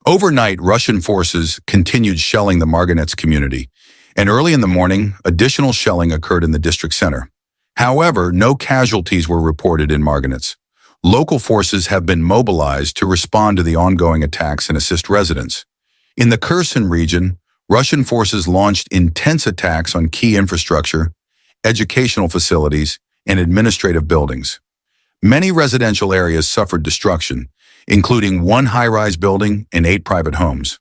Overnight, Russian forces continued shelling the Marganets community, and early in the morning, additional shelling occurred in the district center. However, no casualties were reported in Marganets. Local forces have been mobilized to respond to the ongoing attacks and assist residents. In the Kherson region, Russian forces launched intense attacks on key infrastructure, educational facilities, and administrative buildings. Many residential areas suffered destruction, including one high-rise building and 8 private homes.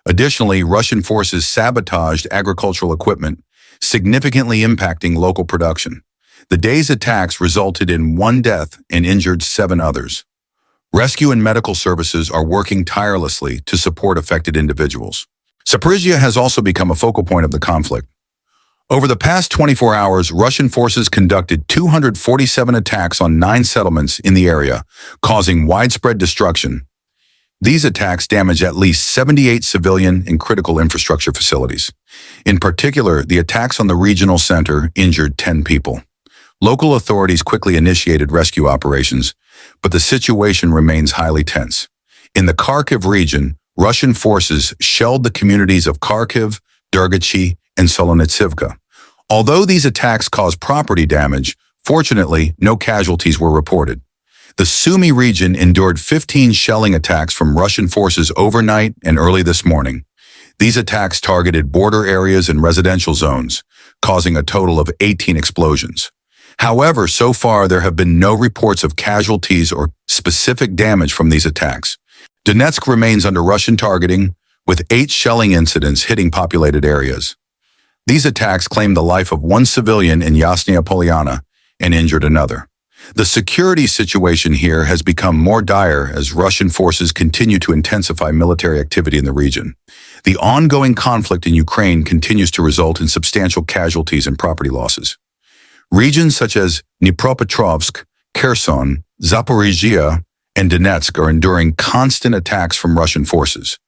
Additionally, Russian forces sabotaged agricultural equipment, significantly impacting local production. The day's attacks resulted in 1 death and injured 7 others. Rescue and medical services are working tirelessly to support affected individuals. Zaporizhzhia has also become a focal point of the conflict. Over the past 24 hours, Russian forces conducted 247 attacks on 9 settlements in the area, causing widespread destruction. These attacks damaged at least 78 civilian and critical infrastructure facilities. In particular, the attacks on the regional center injured 10 people. Local authorities quickly initiated rescue operations, but the situation remains highly tense. In the Kharkiv region, Russian forces shelled the communities of Kharkiv, Dergachi, and Solonitsivka. Although these attacks caused property damage, fortunately, no casualties were reported. The Sumy region endured 15 shelling attacks from Russian forces overnight and early this morning. These attacks targeted border areas and residential zones, causing a total of 18 explosions. However, so far there have been no reports of casualties or specific damage from these attacks. Donetsk remains under Russian targeting, with 8 shelling incidents hitting populated areas. These attacks claimed the life of 1 civilian in Yasnaya Polyana and injured another. The security situation here has become more dire as Russian forces continue to intensify military activity in the region. The ongoing conflict in Ukraine continues to result in substantial casualties and property losses. Regions such as Dnipropetrovsk, Kherson, Zaporizhzhia, and Donetsk are enduring constant attacks from Russian forces.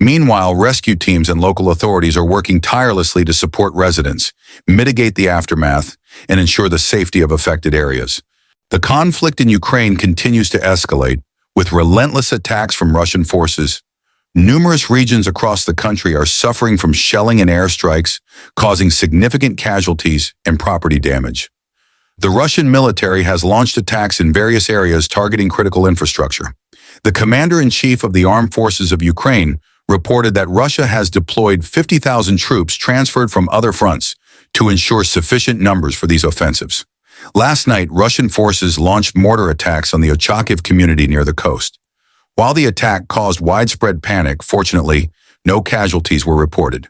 Meanwhile, rescue teams and local authorities are working tirelessly to support residents, mitigate the aftermath, and ensure the safety of affected areas. The conflict in Ukraine continues to escalate, with relentless attacks from Russian forces. Numerous regions across the country are suffering from shelling and airstrikes, causing significant casualties and property damage. The Russian military has launched attacks in various areas targeting critical infrastructure. The commander-in-chief of the Armed Forces of Ukraine reported that Russia has deployed 50,000 troops transferred from other fronts to ensure sufficient numbers for these offensives. Last night, Russian forces launched mortar attacks on the Ochakiv community near the coast. While the attack caused widespread panic, fortunately, no casualties were reported.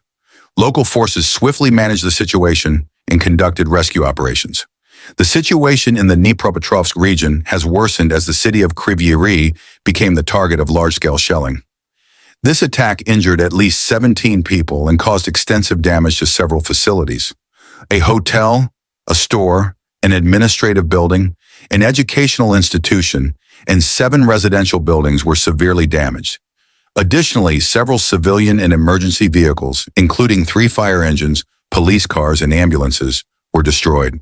Local forces swiftly managed the situation and conducted rescue operations. The situation in the Dnipropetrovsk region has worsened as the city of Kryvyi Rih became the target of large-scale shelling. This attack injured at least 17 people and caused extensive damage to several facilities. A hotel, a store, an administrative building, an educational institution, and 7 residential buildings were severely damaged. Additionally, several civilian and emergency vehicles, including 3 fire engines, police cars, and ambulances, were destroyed.